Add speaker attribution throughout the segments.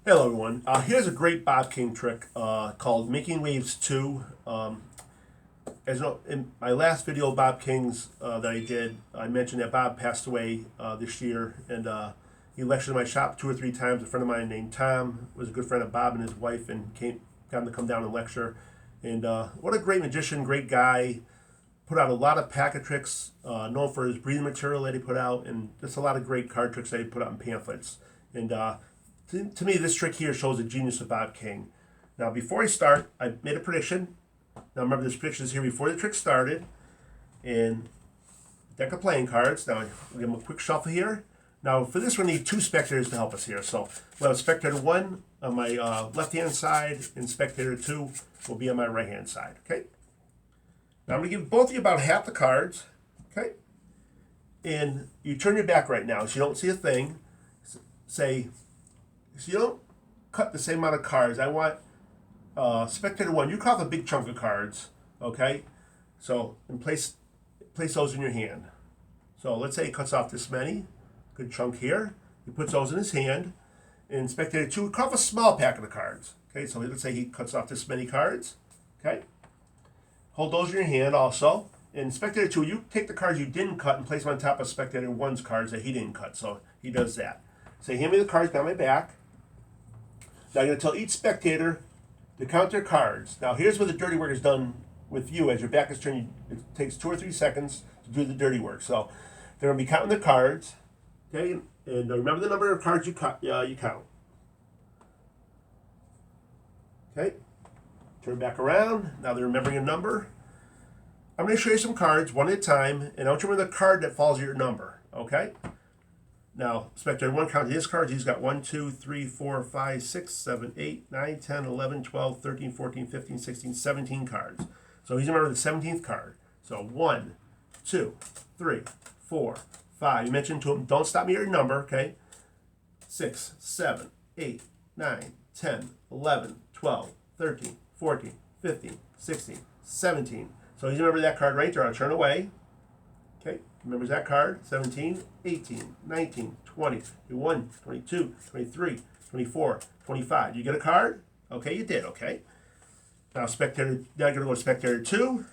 Speaker 1: Hello everyone. Here's a great Bob King trick called Making Waves 2. As you know, in my last video, Bob King's that I did, I mentioned that Bob passed away this year, and he lectured in my shop 2 or 3 times. A friend of mine named Tom was a good friend of Bob and his wife, and got him to come down and lecture. And what a great magician, great guy. Put out a lot of pack of tricks, known for his breathing material that he put out, and just a lot of great card tricks that he put out in pamphlets. And to me, this trick here shows the genius of Bob King. Now, before I start, I made a prediction. Now, remember, this prediction is here before the trick started. And deck of playing cards. Now, we'll give them a quick shuffle here. Now, for this, we need 2 spectators to help us here. So, we'll have spectator 1 on my left-hand side, and spectator 2 will be on my right-hand side. Okay? Now, I'm going to give both of you about half the cards. Okay? And you turn your back right now so you don't see a thing. Say, so you don't cut the same amount of cards. I want spectator 1. You cut off a big chunk of cards, okay? So, and place those in your hand. So let's say he cuts off this many, good chunk here. He puts those in his hand. And spectator 2, cut off a small pack of the cards. Okay, so let's say he cuts off this many cards. Okay, hold those in your hand also. And spectator 2, you take the cards you didn't cut and place them on top of spectator 1's cards that he didn't cut. So he does that. Say, hand me the cards down my back. Now I'm going to tell each spectator to count their cards. Now here's where the dirty work is done with you. As your back is turned, it takes 2 or 3 seconds to do the dirty work. So they're going to be counting the cards. Okay, and remember the number of cards you count. Okay, turn back around. Now they're remembering a number. I'm going to show you some cards one at a time, and I want you to remember the card that falls your number. Okay. Now, spectator 1 counting his cards. He's got 1, 2, 3, 4, 5, 6, 7, 8, 9, 10, 11, 12, 13, 14, 15, 16, 17 cards. So he's remembered the 17th card. So 1, 2, 3, 4, 5. You mentioned to him, don't stop me at your number, okay? 6, 7, 8, 9, 10, 11, 12, 13, 14, 15, 16, 17. So he's remembered that card right there. I'll turn away. Okay, remembers that card. 17, 18, 19, 20, 21, 22, 23, 24, 25. You get a card? Okay, you did, okay. Now spectator, now you're going to go to spectator 2.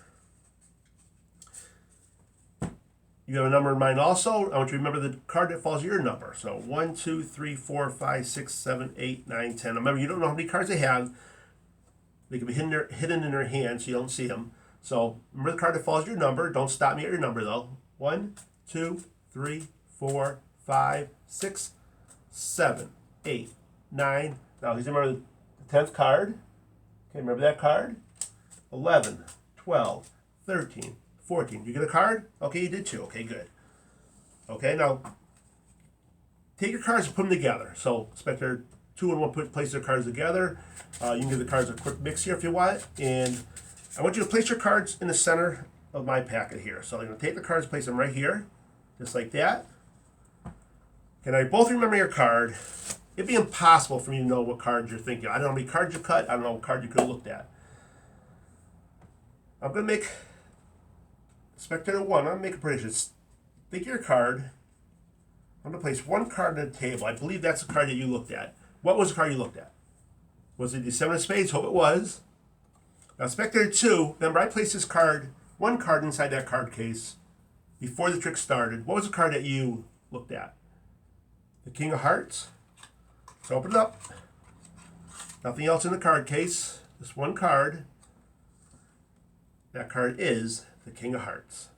Speaker 1: You have a number in mind also. I want you to remember the card that falls your number. So 1, 2, 3, 4, 5, 6, 7, 8, 9, 10. Remember, you don't know how many cards they have. They can be hidden in their hand so you don't see them. So remember the card that falls your number. Don't stop me at your number though. 1, 2, 3, 4, 5, 6, 7, 8, 9. Now he's remember the 10th card. Okay, remember that card? 11, 12, 13, 14. You get a card? Okay, you did too. Okay, good. Okay, now take your cards and put them together. So spectator 2 and 1 place their cards together. You can give the cards a quick mix here if you want. And I want you to place your cards in the center of my packet here. So I'm going to take the cards, place them right here, just like that. Can I both remember your card? It'd be impossible for me to know what cards you're thinking. I don't know how many cards you cut. I don't know what card you could have looked at. I'm going to make spectator 1. I'm going to make a prediction. Think of your card. I'm going to place one card on the table. I believe that's the card that you looked at. What was the card you looked at? Was it the 7 of spades? Hope it was. Now, spectator 2, remember I placed this card, one card inside that card case before the trick started. What was the card that you looked at? The King of Hearts. So open it up. Nothing else in the card case. Just one card. That card is the King of Hearts.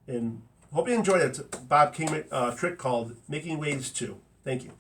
Speaker 1: And hope you enjoyed it. It's a Bob King trick called Making Waves 2. Thank you.